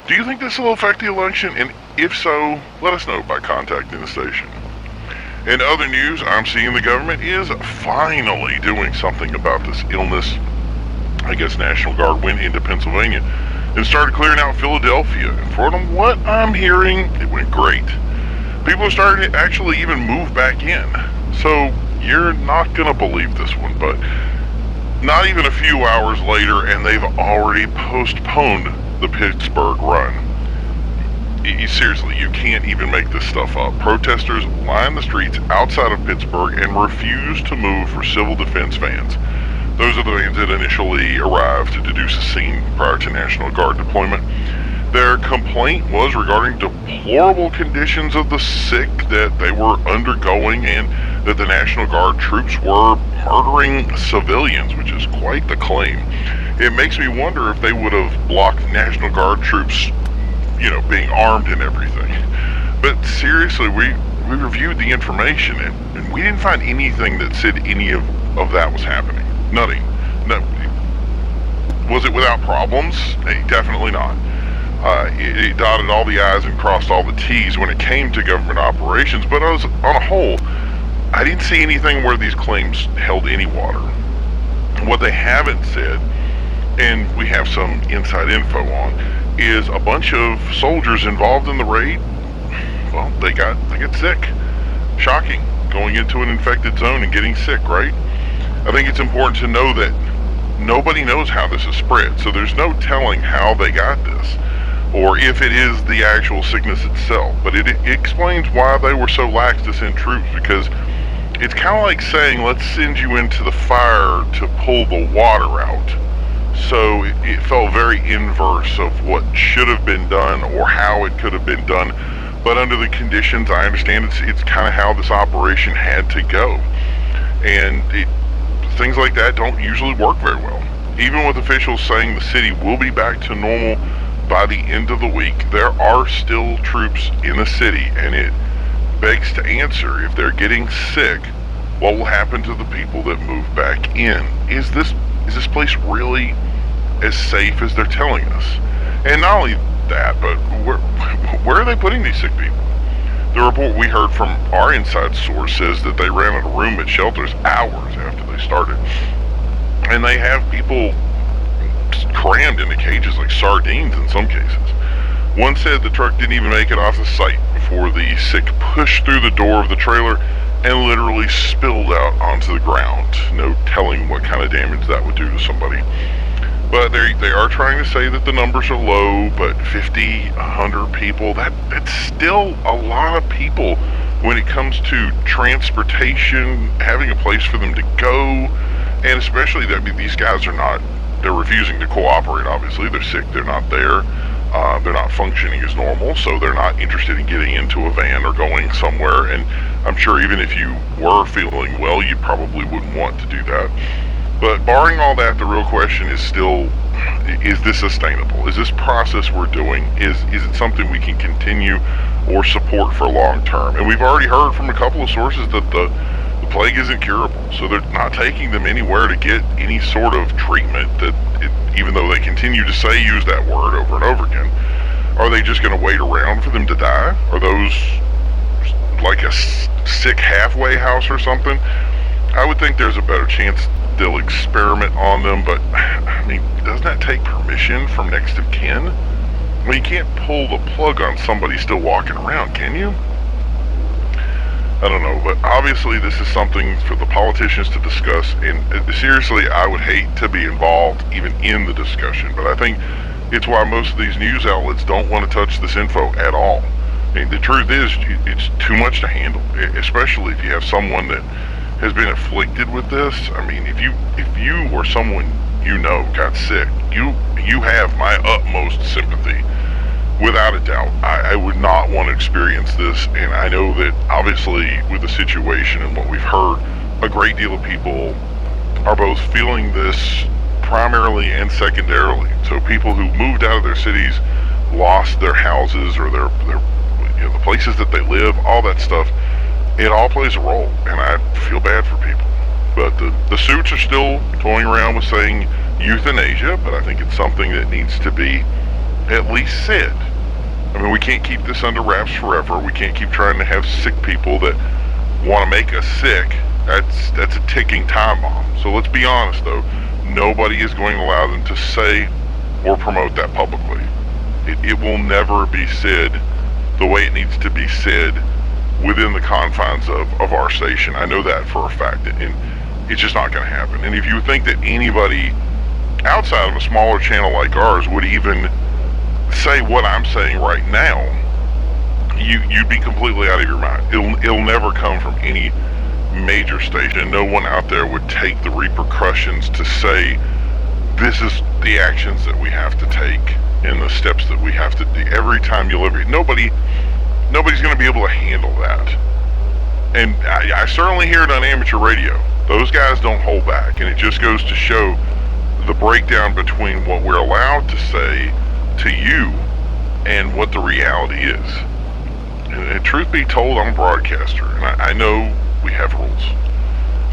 Do you think this will affect the election? And if so, let us know by contacting the station. In other news, I'm seeing the government is finally doing something about this illness. I guess National Guard went into Pennsylvania and started clearing out Philadelphia. And from what I'm hearing, it went great. People are starting to actually even move back in. So you're not going to believe this one, but not even a few hours later, and they've already postponed the Pittsburgh run. Seriously, you can't even make this stuff up. Protesters line the streets outside of Pittsburgh and refuse to move for civil defense vans. Those are the vans that initially arrived to deduce a scene prior to National Guard deployment. Their complaint was regarding deplorable conditions of the sick that they were undergoing and that the National Guard troops were murdering civilians, which is quite the claim. It makes me wonder if they would have blocked National Guard troops, being armed and everything. But seriously, we reviewed the information and we didn't find anything that said any of that was happening. Nothing. No. Was it without problems? Definitely not. It dotted all the I's and crossed all the T's when it came to government operations, but on a whole, I didn't see anything where these claims held any water. What they haven't said, and we have some inside info on, is a bunch of soldiers involved in the raid, well, they got sick. Shocking. Going into an infected zone and getting sick, right? I think it's important to know that nobody knows how this is spread, so there's no telling how they got this, or if it is the actual sickness itself. But it explains why they were so lax to send troops, because it's kind of like saying, let's send you into the fire to pull the water out. So it felt very inverse of what should have been done or how it could have been done. But under the conditions, I understand it's kind of how this operation had to go. And things like that don't usually work very well. Even with officials saying the city will be back to normal by the end of the week, there are still troops in the city, and it begs to answer, if they're getting sick, what will happen to the people that move back in? Is this place really as safe as they're telling us? And not only that, but where are they putting these sick people? The report we heard from our inside source says that they ran out of room at shelters hours after they started. And they have people crammed into cages like sardines in some cases. One said the truck didn't even make it off the site before the sick pushed through the door of the trailer and literally spilled out onto the ground. No telling what kind of damage that would do to somebody. But they are trying to say that the numbers are low, but 50, 100 people, that's still a lot of people when it comes to transportation, having a place for them to go, and especially that these guys they're refusing to cooperate, obviously. They're sick, they're not there, they're not functioning as normal, so they're not interested in getting into a van or going somewhere, and I'm sure even if you were feeling well, you probably wouldn't want to do that. But barring all that, the real question is still, is this sustainable? Is this process we're doing, is it something we can continue or support for long term? And we've already heard from a couple of sources that the plague isn't curable, so they're not taking them anywhere to get any sort of treatment, even though they continue to use that word over and over again. Are they just going to wait around for them to die? Are those like a sick halfway house or something? I would think there's a better chance they'll experiment on them, but doesn't that take permission from next of kin? You can't pull the plug on somebody still walking around, can you? I don't know, but obviously this is something for the politicians to discuss, and seriously, I would hate to be involved even in the discussion, but I think it's why most of these news outlets don't want to touch this info at all. The truth is, it's too much to handle, especially if you have someone that has been afflicted with this. If you or someone got sick, you have my utmost sympathy. Without a doubt, I would not want to experience this, and I know that obviously with the situation and what we've heard, a great deal of people are both feeling this primarily and secondarily. So people who moved out of their cities, lost their houses or their the places that they live, all that stuff, it all plays a role, and I feel bad for people. But the suits are still toying around with saying euthanasia, but I think it's something that needs to be at least said. I mean, we can't keep this under wraps forever. We can't keep trying to have sick people that want to make us sick. That's a ticking time bomb. So let's be honest, though. Nobody is going to allow them to say or promote that publicly. It will never be said the way it needs to be said within the confines of our station. I know that for a fact, and it's just not going to happen. And if you think that anybody outside of a smaller channel like ours would even say what I'm saying right now, you'd be completely out of your mind. It'll never come from any major station. No one out there would take the repercussions to say this is the actions that we have to take and the steps that we have to do. Every time you live here, nobody's going to be able to handle that. And I certainly hear it on amateur radio. Those guys don't hold back, and it just goes to show the breakdown between what we're allowed to say to you and what the reality is. And truth be told, I'm a broadcaster, and I know we have rules.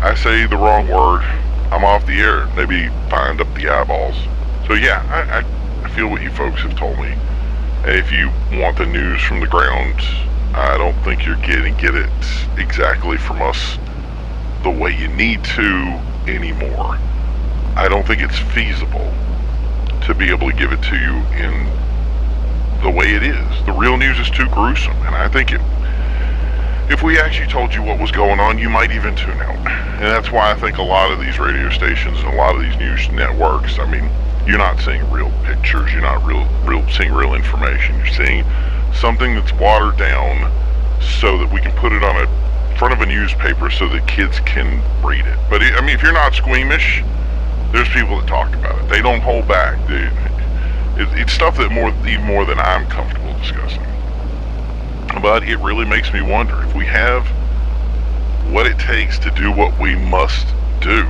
I say the wrong word, I'm off the air. They be fined up the eyeballs. So yeah, I feel what you folks have told me. And if you want the news from the ground, I don't think you're getting get it exactly from us the way you need to anymore. I don't think it's feasible to be able to give it to you in the way it is. The real news is too gruesome, and I think if we actually told you what was going on, you might even tune out. And that's why I think a lot of these radio stations and a lot of these news networks, I mean, you're not seeing real pictures, you're not seeing real information. You're seeing something that's watered down so that we can put it on a front of a newspaper so that kids can read it. But I mean, if you're not squeamish, there's people that talk about it. They don't hold back. It's stuff that even more than I'm comfortable discussing. But it really makes me wonder if we have what it takes to do what we must do.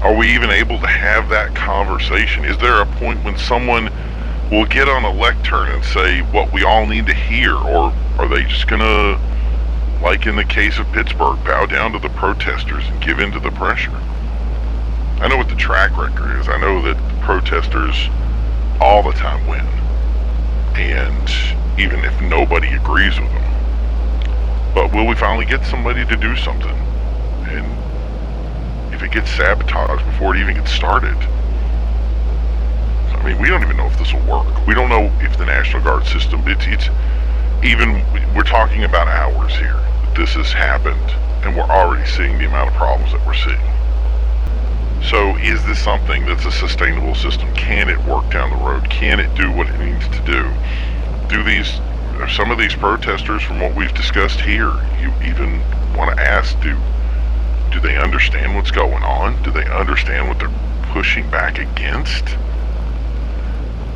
Are we even able to have that conversation? Is there a point when someone will get on a lectern and say what we all need to hear? Or are they just gonna, like in the case of Pittsburgh, bow down to the protesters and give in to the pressure? I know what the track record is. I know that the protesters all the time win. And even if nobody agrees with them. But will we finally get somebody to do something? And if it gets sabotaged before it even gets started, I mean, we don't even know if this will work. We don't know if the National Guard system, it's even, we're talking about hours here that this has happened, and we're already seeing the amount of problems that we're seeing. So is this something that's a sustainable system? Can it work down the road? Can it do what it needs to do? Are some of these protesters, from what we've discussed here, you even want to ask, do they understand what's going on? Do they understand what they're pushing back against?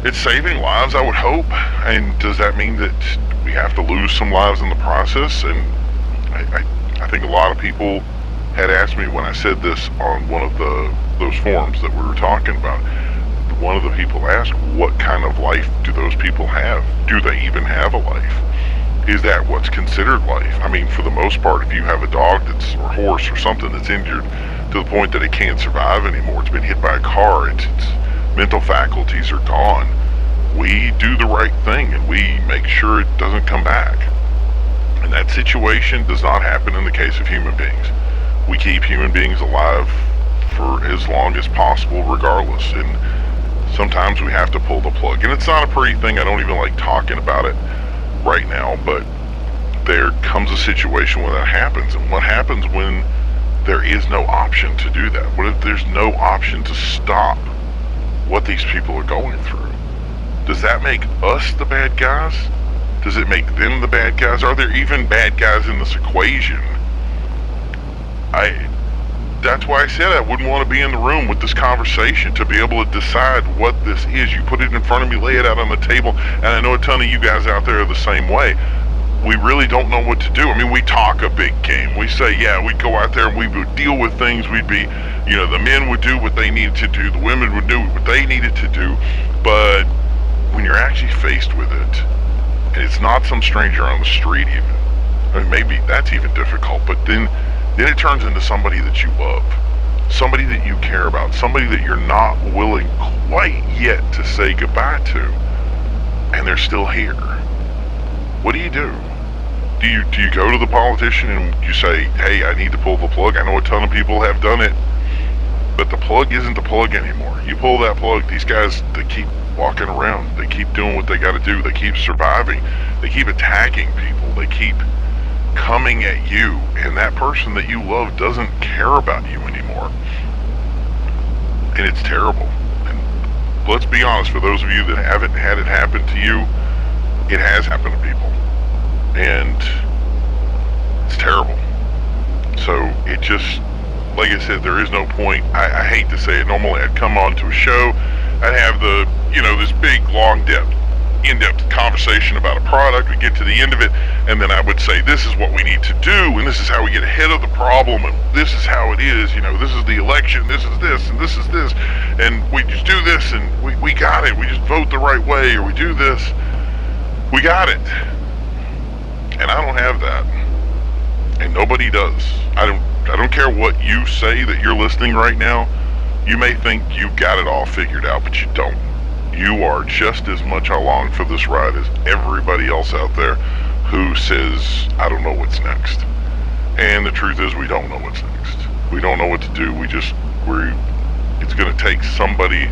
It's saving lives, I would hope. And does that mean that we have to lose some lives in the process? And I think a lot of people had asked me when I said this on one of those forums that we were talking about. One of the people asked, what kind of life do those people have? Do they even have a life? Is that what's considered life? I mean, for the most part, if you have a dog or horse or something that's injured to the point that it can't survive anymore, it's been hit by a car, its mental faculties are gone, we do the right thing and we make sure it doesn't come back. And that situation does not happen in the case of human beings. We keep human beings alive for as long as possible regardless, and sometimes we have to pull the plug. And it's not a pretty thing. I don't even like talking about it right now, but there comes a situation when that happens. And what happens when there is no option to do that? What if there's no option to stop what these people are going through? Does that make us the bad guys? Does it make them the bad guys? Are there even bad guys in this equation? That's why I said I wouldn't want to be in the room with this conversation to be able to decide what this is. You put it in front of me, lay it out on the table, and I know a ton of you guys out there are the same way. We really don't know what to do. I mean, we talk a big game. We say, yeah, we'd go out there and we would deal with things. We'd be, the men would do what they needed to do. The women would do what they needed to do. But when you're actually faced with it, and it's not some stranger on the street even, I mean, maybe that's even difficult, but then it turns into somebody that you love, somebody that you care about, somebody that you're not willing quite yet to say goodbye to. and they're still here. What do you do? Do you go to the politician and you say, hey, I need to pull the plug? I know a ton of people have done it, but the plug isn't the plug anymore. You pull that plug, these guys, they keep walking around. They keep doing what they got to do. They keep surviving. They keep attacking people. They keep coming at you, and that person that you love doesn't care about you anymore. And it's terrible. And let's be honest, for those of you that haven't had it happen to you, it has happened to people. And it's terrible. So it just, like I said, there is no point. I hate to say it. Normally I'd come on to a show, I'd have the, this big, long, in-depth conversation about a product. We'd get to the end of it, and then I would say, this is what we need to do, and this is how we get ahead of the problem, and this is how it is, this is the election, this is this, and this is this, and we just do this, and we got it. We just vote the right way, or we do this. We got it. And I don't have that. And nobody does. I don't care what you say that you're listening right now. You may think you've got it all figured out, but you don't. You are just as much along for this ride as everybody else out there who says, I don't know what's next. And the truth is, we don't know what's next. We don't know what to do. It's going to take somebody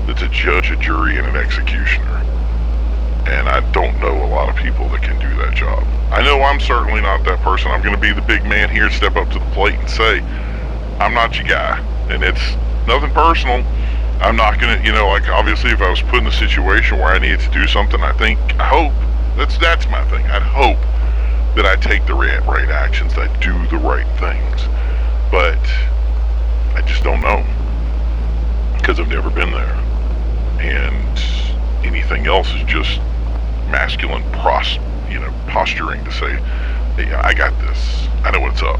that's a judge, a jury, and an executioner. And I don't know a lot of people that can do that job. I know I'm certainly not that person. I'm going to be the big man here, step up to the plate and say, I'm not your guy. And it's nothing personal. I'm not going to, obviously if I was put in a situation where I needed to do something, I hope, that's my thing. I'd hope that I take the right actions, that I do the right things. But I just don't know. Because I've never been there. And anything else is just masculine posturing to say, hey, I got this. I know what's up.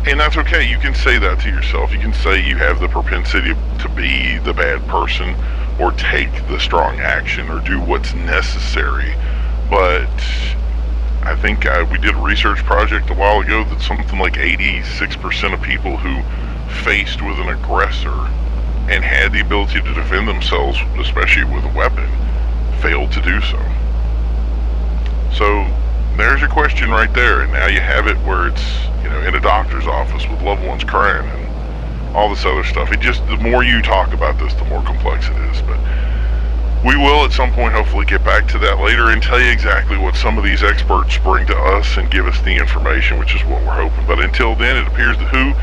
And that's okay. You can say that to yourself. You can say you have the propensity to be the bad person or take the strong action or do what's necessary. But I think we did a research project a while ago that something like 86% of people who faced with an aggressor and had the ability to defend themselves, especially with a weapon, failed to do so. So there's your question right there, and now you have it where it's, in a doctor's office with loved ones crying and all this other stuff. The more you talk about this, the more complex it is. But we will at some point hopefully get back to that later and tell you exactly what some of these experts bring to us and give us the information, which is what we're hoping. But until then, it appears that WHO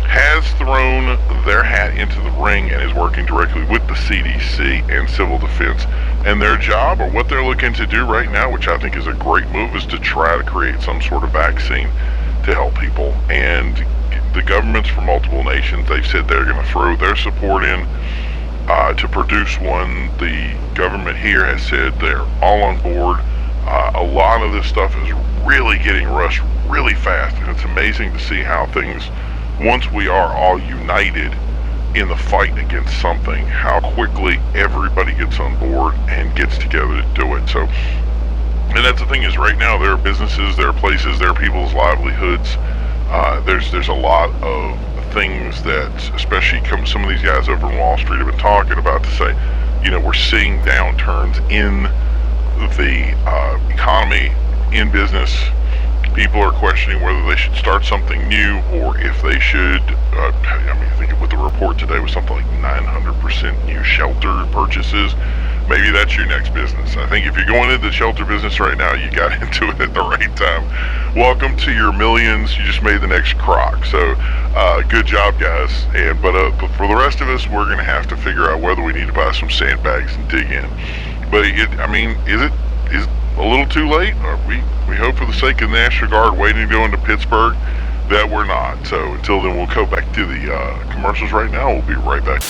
has thrown their hat into the ring and is working directly with the CDC and Civil Defense. And their job, or what they're looking to do right now, which I think is a great move, is to try to create some sort of vaccine to help people. And the governments from multiple nations, they've said they're going to throw their support in to produce one. The government here has said they're all on board. A lot of this stuff is really getting rushed really fast, and it's amazing to see how things, once we are all united in the fight against something, how quickly everybody gets on board and gets together to do it. So, and that's the thing is, right now there are businesses, there are places, there are people's livelihoods. There's a lot of things that, especially some of these guys over in Wall Street have been talking about, to say, we're seeing downturns in the economy, in business. People are questioning whether they should start something new or if they should, I think with the report today was something like 900% new shelter purchases. Maybe that's your next business. I think if you're going into the shelter business right now, you got into it at the right time. Welcome to your millions. You just made the next crock. So good job, guys. But for the rest of us, we're going to have to figure out whether we need to buy some sandbags and dig in. But is it a little too late? We hope for the sake of the National Guard waiting to go into Pittsburgh that we're not. So until then, we'll go back to the commercials right now. We'll be right back.